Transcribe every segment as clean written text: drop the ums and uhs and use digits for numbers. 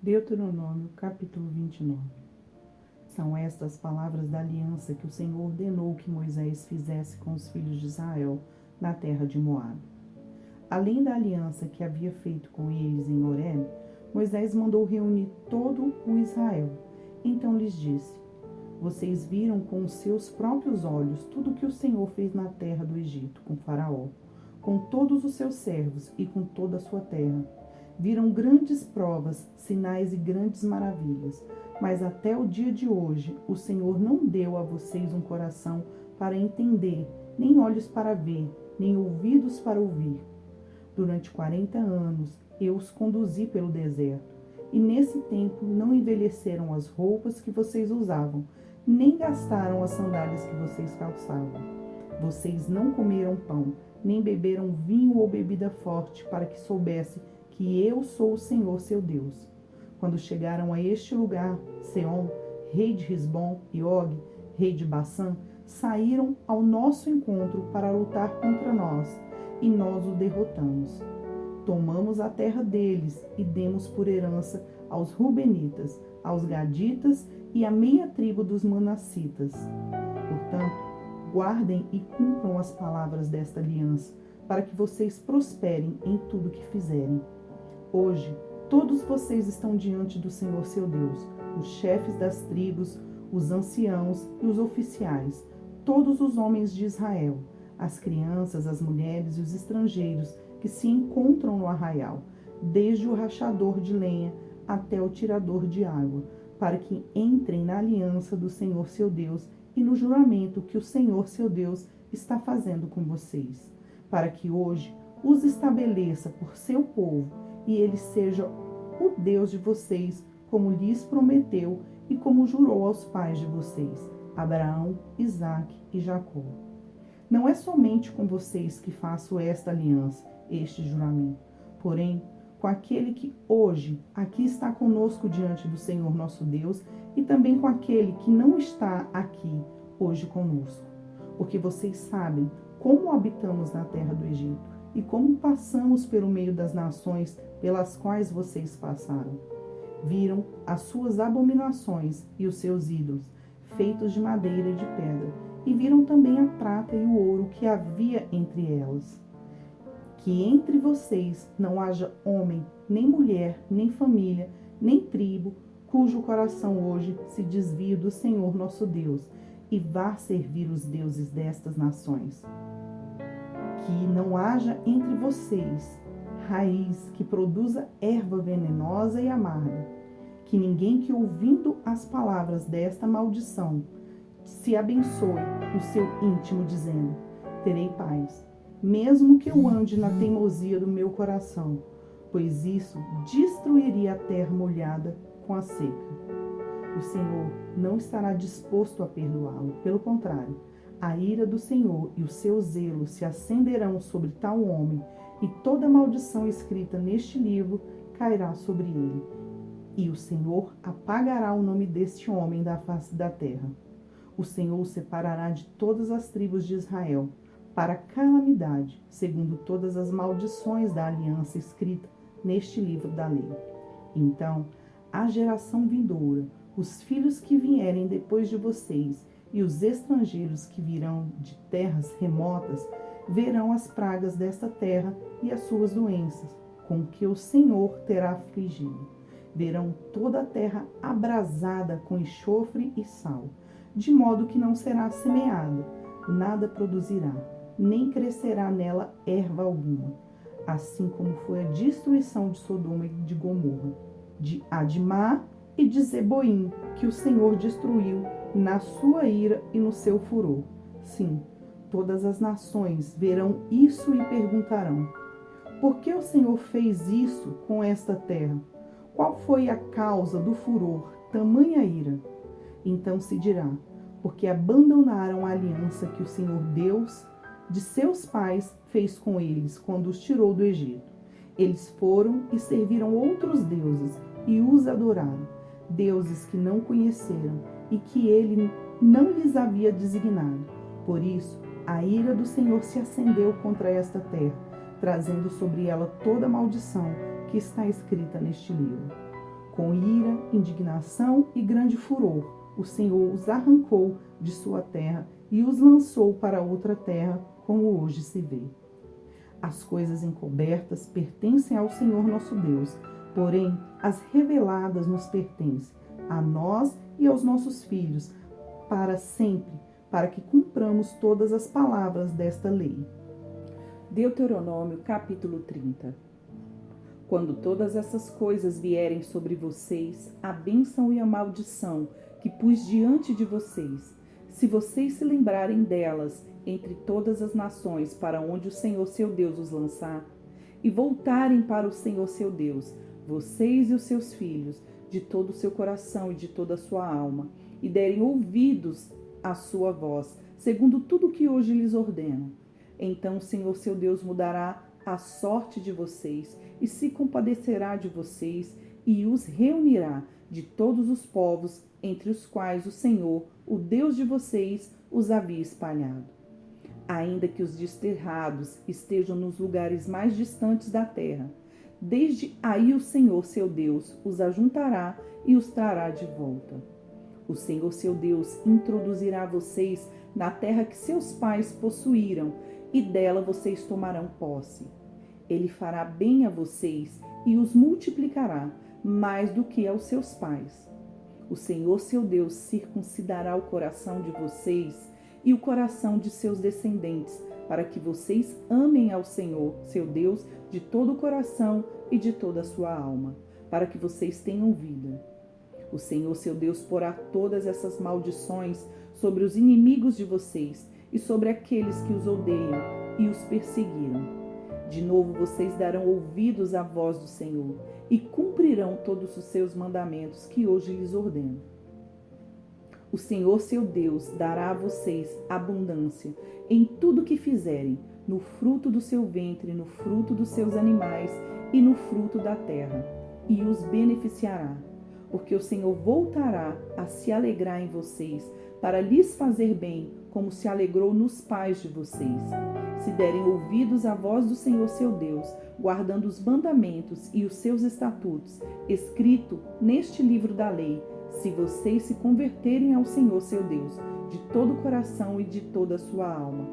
Deuteronômio, capítulo 29. São estas as palavras da aliança que o Senhor ordenou que Moisés fizesse com os filhos de Israel na terra de Moabe. Além da aliança que havia feito com eles em Horeb, Moisés mandou reunir todo o Israel. Então lhes disse: Vocês viram com os seus próprios olhos tudo o que o Senhor fez na terra do Egito, com Faraó, com todos os seus servos e com toda a sua terra. Viram grandes provas, sinais e grandes maravilhas. Mas até o dia de hoje, o Senhor não deu a vocês um coração para entender, nem olhos para ver, nem ouvidos para ouvir. Durante 40 anos, eu os conduzi pelo deserto, e nesse tempo não envelheceram as roupas que vocês usavam, nem gastaram as sandálias que vocês calçavam. Vocês não comeram pão, nem beberam vinho ou bebida forte, para que soubesse que eu sou o Senhor seu Deus. Quando chegaram a este lugar, Seom, rei de Risbom, e Og, rei de Bassã, saíram ao nosso encontro para lutar contra nós, e nós o derrotamos. Tomamos a terra deles e demos por herança aos Rubenitas, aos Gaditas e à meia tribo dos Manassitas. Portanto, guardem e cumpram as palavras desta aliança, para que vocês prosperem em tudo que fizerem. Hoje, todos vocês estão diante do Senhor seu Deus, os chefes das tribos, os anciãos e os oficiais, todos os homens de Israel, as crianças, as mulheres e os estrangeiros que se encontram no arraial, desde o rachador de lenha até o tirador de água, para que entrem na aliança do Senhor seu Deus e no juramento que o Senhor seu Deus está fazendo com vocês, para que hoje os estabeleça por seu povo e ele seja o Deus de vocês, como lhes prometeu e como jurou aos pais de vocês, Abraão, Isaque e Jacó. Não é somente com vocês que faço esta aliança, este juramento, porém com aquele que hoje aqui está conosco diante do Senhor nosso Deus e também com aquele que não está aqui hoje conosco, porque vocês sabem como habitamos na terra do Egito e como passamos pelo meio das nações pelas quais vocês passaram. Viram as suas abominações e os seus ídolos, feitos de madeira e de pedra, e viram também a prata e o ouro que havia entre elas. Que entre vocês não haja homem, nem mulher, nem família, nem tribo, cujo coração hoje se desvie do Senhor nosso Deus, e vá servir os deuses destas nações. Que não haja entre vocês raiz que produza erva venenosa e amarga. Que ninguém que ouvindo as palavras desta maldição se abençoe no seu íntimo, dizendo: terei paz, mesmo que eu ande na teimosia do meu coração, pois isso destruiria a terra molhada com a seca. O Senhor não estará disposto a perdoá-lo, pelo contrário, a ira do Senhor e o seu zelo se acenderão sobre tal homem, e toda maldição escrita neste livro cairá sobre ele. E o Senhor apagará o nome deste homem da face da terra. O Senhor o separará de todas as tribos de Israel, para calamidade, segundo todas as maldições da aliança escrita neste livro da lei. Então, a geração vindoura, os filhos que vierem depois de vocês, e os estrangeiros que virão de terras remotas, verão as pragas desta terra e as suas doenças, com que o Senhor terá afligido. Verão toda a terra abrasada com enxofre e sal, de modo que não será semeada, nada produzirá, nem crescerá nela erva alguma, assim como foi a destruição de Sodoma e de Gomorra, de Admá e de Zeboim, que o Senhor destruiu na sua ira e no seu furor. Sim, todas as nações verão isso e perguntarão: por que o Senhor fez isso com esta terra? Qual foi a causa do furor, tamanha ira? Então se dirá: porque abandonaram a aliança que o Senhor Deus de seus pais fez com eles quando os tirou do Egito. Eles foram e serviram outros deuses e os adoraram, deuses que não conheceram, e que ele não lhes havia designado. Por isso, a ira do Senhor se acendeu contra esta terra, trazendo sobre ela toda a maldição que está escrita neste livro. Com ira, indignação e grande furor, o Senhor os arrancou de sua terra e os lançou para outra terra, como hoje se vê. As coisas encobertas pertencem ao Senhor nosso Deus, porém as reveladas nos pertencem, a nós e aos nossos filhos, para sempre, para que cumpramos todas as palavras desta lei. Deuteronômio capítulo 30. Quando todas essas coisas vierem sobre vocês, a bênção e a maldição que pus diante de vocês, se vocês se lembrarem delas entre todas as nações para onde o Senhor seu Deus os lançar, e voltarem para o Senhor seu Deus, vocês e os seus filhos, de todo o seu coração e de toda a sua alma, e derem ouvidos à sua voz, segundo tudo que hoje lhes ordeno, então o Senhor seu Deus mudará a sorte de vocês e se compadecerá de vocês e os reunirá de todos os povos entre os quais o Senhor, o Deus de vocês, os havia espalhado. Ainda que os desterrados estejam nos lugares mais distantes da terra, desde aí o Senhor seu Deus os ajuntará e os trará de volta. O Senhor seu Deus introduzirá vocês na terra que seus pais possuíram, e dela vocês tomarão posse. Ele fará bem a vocês e os multiplicará mais do que aos seus pais. O Senhor seu Deus circuncidará o coração de vocês e o coração de seus descendentes, para que vocês amem ao Senhor seu Deus de todo o coração e de toda a sua alma, para que vocês tenham vida. O Senhor seu Deus porá todas essas maldições sobre os inimigos de vocês e sobre aqueles que os odeiam e os perseguiram. De novo vocês darão ouvidos à voz do Senhor e cumprirão todos os seus mandamentos que hoje lhes ordeno. O Senhor seu Deus dará a vocês abundância em tudo que fizerem, no fruto do seu ventre, no fruto dos seus animais e no fruto da terra, e os beneficiará, porque o Senhor voltará a se alegrar em vocês, para lhes fazer bem, como se alegrou nos pais de vocês. Se derem ouvidos à voz do Senhor seu Deus, guardando os mandamentos e os seus estatutos, escrito neste livro da lei, se vocês se converterem ao Senhor seu Deus, de todo o coração e de toda a sua alma.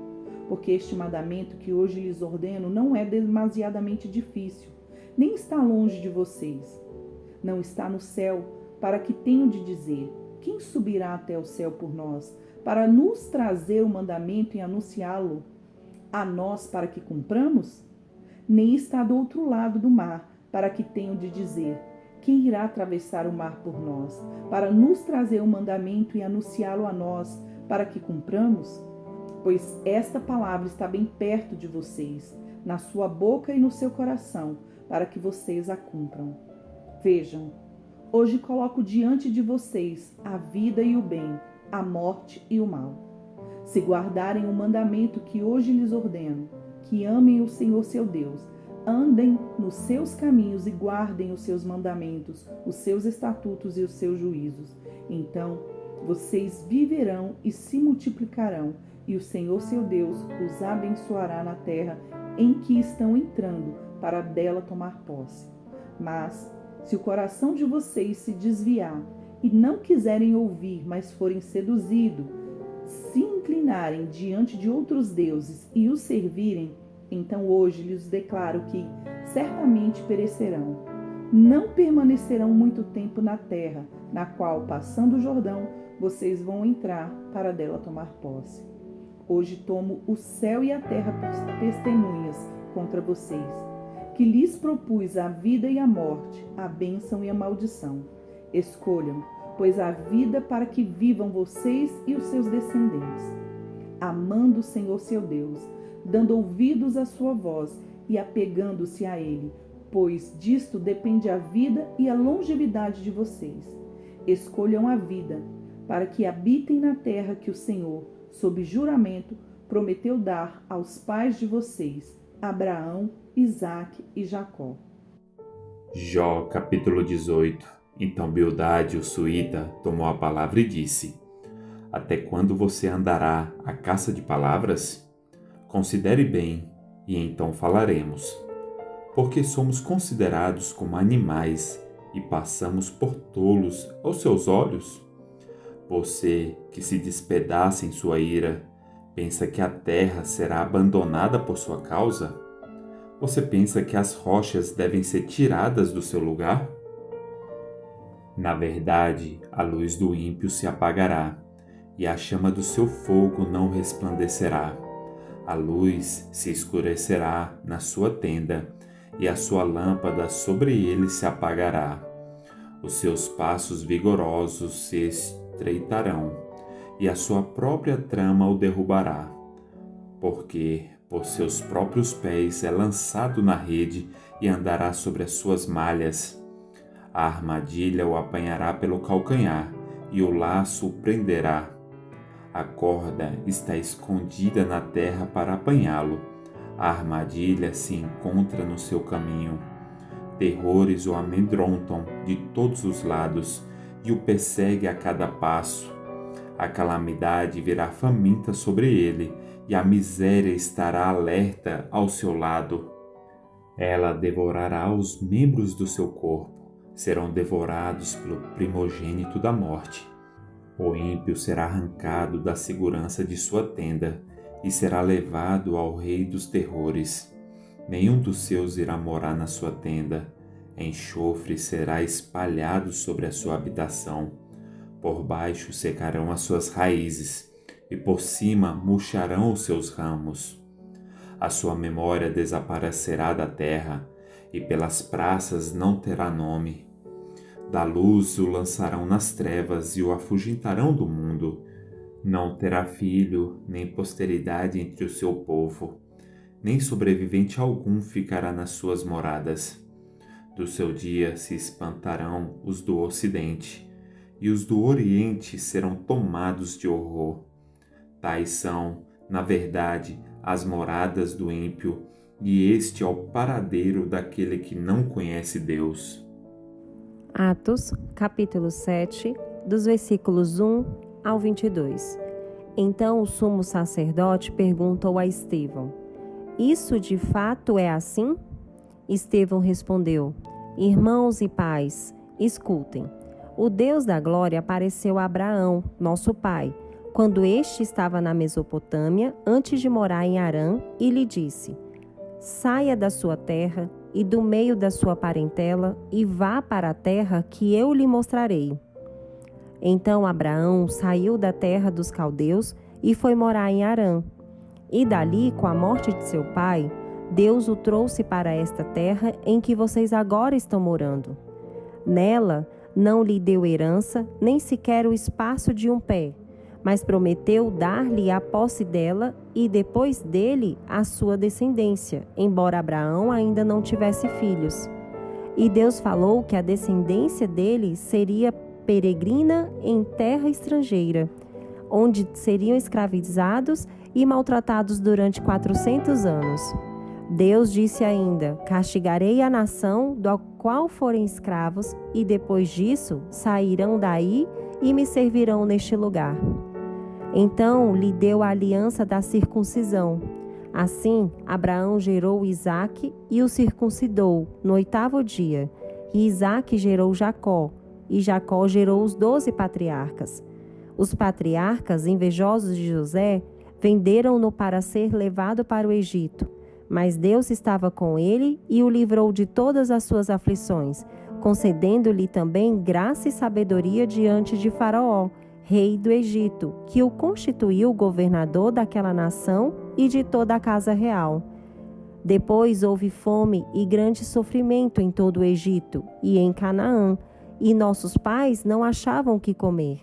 Porque este mandamento que hoje lhes ordeno não é demasiadamente difícil, nem está longe de vocês. Não está no céu, para que tenham de dizer: quem subirá até o céu por nós, para nos trazer o mandamento e anunciá-lo a nós para que cumpramos? Nem está do outro lado do mar, para que tenham de dizer: quem irá atravessar o mar por nós, para nos trazer o mandamento e anunciá-lo a nós, para que cumpramos? Pois esta palavra está bem perto de vocês, na sua boca e no seu coração, para que vocês a cumpram. Vejam, hoje coloco diante de vocês a vida e o bem, a morte e o mal. Se guardarem o mandamento que hoje lhes ordeno, que amem o Senhor seu Deus, andem nos seus caminhos e guardem os seus mandamentos, os seus estatutos e os seus juízos, então vocês viverão e se multiplicarão, e o Senhor seu Deus os abençoará na terra em que estão entrando, para dela tomar posse. Mas se o coração de vocês se desviar e não quiserem ouvir, mas forem seduzidos, se inclinarem diante de outros deuses e os servirem, então hoje lhes declaro que certamente perecerão. Não permanecerão muito tempo na terra, na qual, passando o Jordão, vocês vão entrar para dela tomar posse. Hoje tomo o céu e a terra por testemunhas contra vocês, que lhes propus a vida e a morte, a bênção e a maldição. Escolham, pois, a vida para que vivam vocês e os seus descendentes, amando o Senhor seu Deus, dando ouvidos à sua voz e apegando-se a Ele, pois disto depende a vida e a longevidade de vocês. Escolham a vida, para que habitem na terra que o Senhor, sob juramento, prometeu dar aos pais de vocês, Abraão, Isaque e Jacó. Jó, capítulo 18. Então Bildade, o suíta, tomou a palavra e disse: Até quando você andará à caça de palavras? Considere bem, e então falaremos. Porque somos considerados como animais e passamos por tolos aos seus olhos? Você, que se despedaça em sua ira, pensa que a terra será abandonada por sua causa? Você pensa que as rochas devem ser tiradas do seu lugar? Na verdade, a luz do ímpio se apagará, e a chama do seu fogo não resplandecerá. A luz se escurecerá na sua tenda, e a sua lâmpada sobre ele se apagará. Os seus passos vigorosos se estreitarão, e a sua própria trama o derrubará. Porque por seus próprios pés é lançado na rede e andará sobre as suas malhas. A armadilha o apanhará pelo calcanhar e o laço o prenderá. A corda está escondida na terra para apanhá-lo. A armadilha se encontra no seu caminho. Terrores o amedrontam de todos os lados e o persegue a cada passo. A calamidade virá faminta sobre ele e a miséria estará alerta ao seu lado. Ela devorará os membros do seu corpo, serão devorados pelo primogênito da morte. O ímpio será arrancado da segurança de sua tenda e será levado ao rei dos terrores. Nenhum dos seus irá morar na sua tenda. Enxofre será espalhado sobre a sua habitação. Por baixo secarão as suas raízes e por cima murcharão os seus ramos. A sua memória desaparecerá da terra e pelas praças não terá nome. Da luz o lançarão nas trevas e o afugentarão do mundo. Não terá filho, nem posteridade entre o seu povo, nem sobrevivente algum ficará nas suas moradas. Do seu dia se espantarão os do ocidente, e os do oriente serão tomados de horror. Tais são, na verdade, as moradas do ímpio, e este é o paradeiro daquele que não conhece Deus. Atos, capítulo 7, dos versículos 1 ao 22. Então o sumo sacerdote perguntou a Estevão: Isso de fato é assim? Estevão respondeu: Irmãos e pais, escutem. O Deus da glória apareceu a Abraão, nosso pai, quando este estava na Mesopotâmia, antes de morar em Harã, e lhe disse: Saia da sua terra e do meio da sua parentela e vá para a terra que eu lhe mostrarei. Então Abraão saiu da terra dos caldeus e foi morar em Harã. E dali, com a morte de seu pai, Deus o trouxe para esta terra em que vocês agora estão morando. Nela não lhe deu herança, nem sequer o espaço de um pé, mas prometeu dar-lhe a posse dela e depois dele a sua descendência, embora Abraão ainda não tivesse filhos. E Deus falou que a descendência dele seria peregrina em terra estrangeira, onde seriam escravizados e maltratados durante 400 anos. Deus disse ainda: Castigarei a nação do qual forem escravos, e depois disso sairão daí e me servirão neste lugar. Então lhe deu a aliança da circuncisão. Assim, Abraão gerou Isaque e o circuncidou no 8º dia. E Isaque gerou Jacó, e Jacó gerou os 12 patriarcas. Os patriarcas, invejosos de José, venderam-no para ser levado para o Egito. Mas Deus estava com ele e o livrou de todas as suas aflições, concedendo-lhe também graça e sabedoria diante de Faraó, rei do Egito, que o constituiu governador daquela nação e de toda a casa real. Depois houve fome e grande sofrimento em todo o Egito e em Canaã, e nossos pais não achavam o que comer.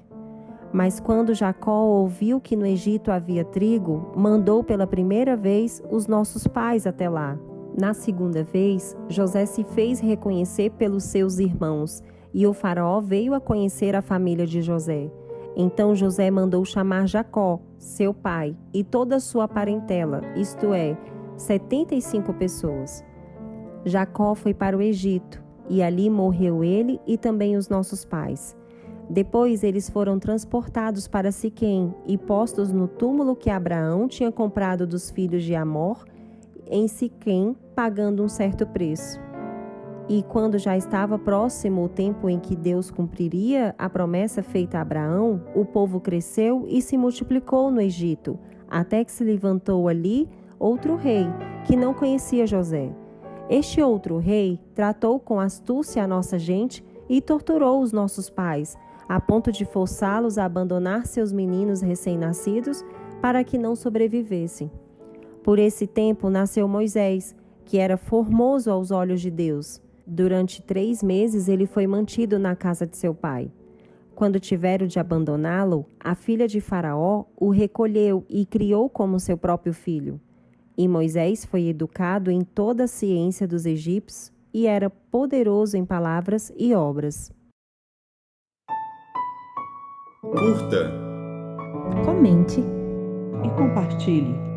Mas quando Jacó ouviu que no Egito havia trigo, mandou pela primeira vez os nossos pais até lá. Na segunda vez, José se fez reconhecer pelos seus irmãos, e o faraó veio a conhecer a família de José. Então José mandou chamar Jacó, seu pai, e toda a sua parentela, isto é, 75 pessoas. Jacó foi para o Egito, e ali morreu ele e também os nossos pais. Depois eles foram transportados para Siquém e postos no túmulo que Abraão tinha comprado dos filhos de Amor em Siquém, pagando um certo preço. E quando já estava próximo o tempo em que Deus cumpriria a promessa feita a Abraão, o povo cresceu e se multiplicou no Egito, até que se levantou ali outro rei, que não conhecia José. Este outro rei tratou com astúcia a nossa gente e torturou os nossos pais, a ponto de forçá-los a abandonar seus meninos recém-nascidos para que não sobrevivessem. Por esse tempo nasceu Moisés, que era formoso aos olhos de Deus. Durante 3 meses ele foi mantido na casa de seu pai. Quando tiveram de abandoná-lo, a filha de Faraó o recolheu e criou como seu próprio filho. E Moisés foi educado em toda a ciência dos egípcios e era poderoso em palavras e obras. Curta, Comente E compartilhe.